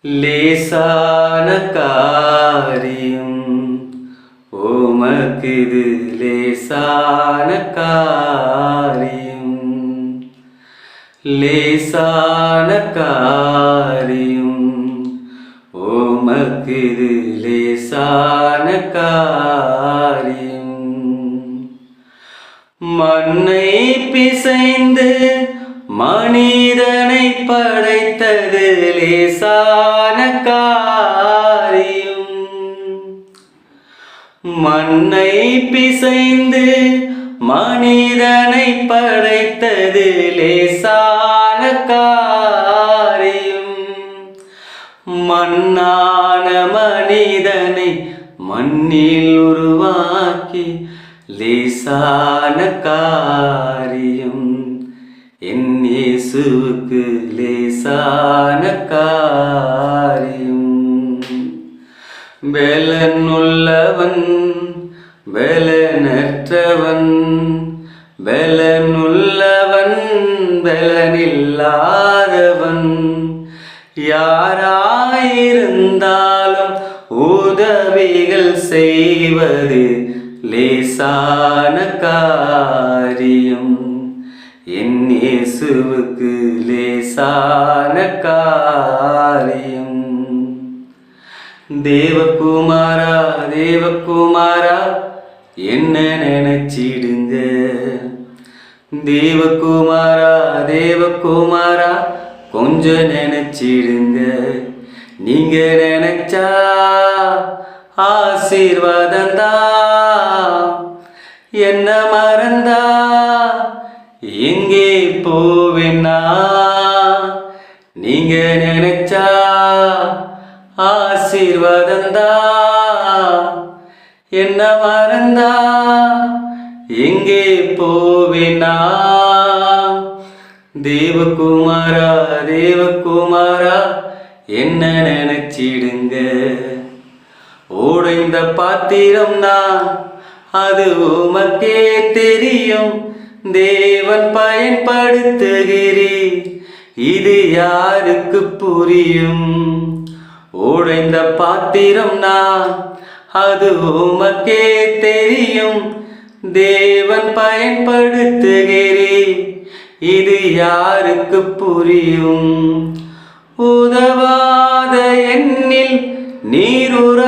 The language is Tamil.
லேசான காரியம் உமக்கிது லேசான காரியம் லேசான காரியம் உமக்கிது லேசான காரியம் மண்ணை பிசைந்து மனிதனை படைத்தது லேசான காரியம் மண்ணை பிசைந்து மனிதனை படைத்தது லேசான காரியம் மண்ணான மனிதனை மண்ணில் உருவாக்கி லேசான காரியம் என் இயேசுவுக்கு லேசான காரியம் பெலனுள்ளவன் பெலனற்றவன் பெலனுள்ளவன் பெலனில்லாதவன் யாராயிருந்தாலும் உதவிகள் செய்வது லேசான காரியம் என் இயேசுவுக்கு லேசான காரியம் தேவகுமாரா தேவகுமாரா என்ன நினைச்சிடுங்க தேவகுமாரா தேவகுமாரா கொஞ்சம் நினைச்சிடுங்க நீங்க நினைச்சா ஆசீர்வாதந்தா என்ன மறந்தா எங்கே போவேன்னா நீங்க நினைச்சா ஆசீர்வாதந்தா என்ன மறந்தா எங்கே போவேன்னா தேவகுமாரா தேவகுமாரா என்ன நினைச்சிடுங்க உடைந்த பாத்திரம் நான் அது உமக்கே தெரியும் தேவன் பயன்படுத்துகிறீர் இது யாருக்கு புரியும் உடைந்த பாத்திரம் நான் அது உமக்கே தெரியும் தேவன் பயன்படுத்துகிறீர் இது யாருக்கு புரியும் உதவாத எண்ணில் நீருற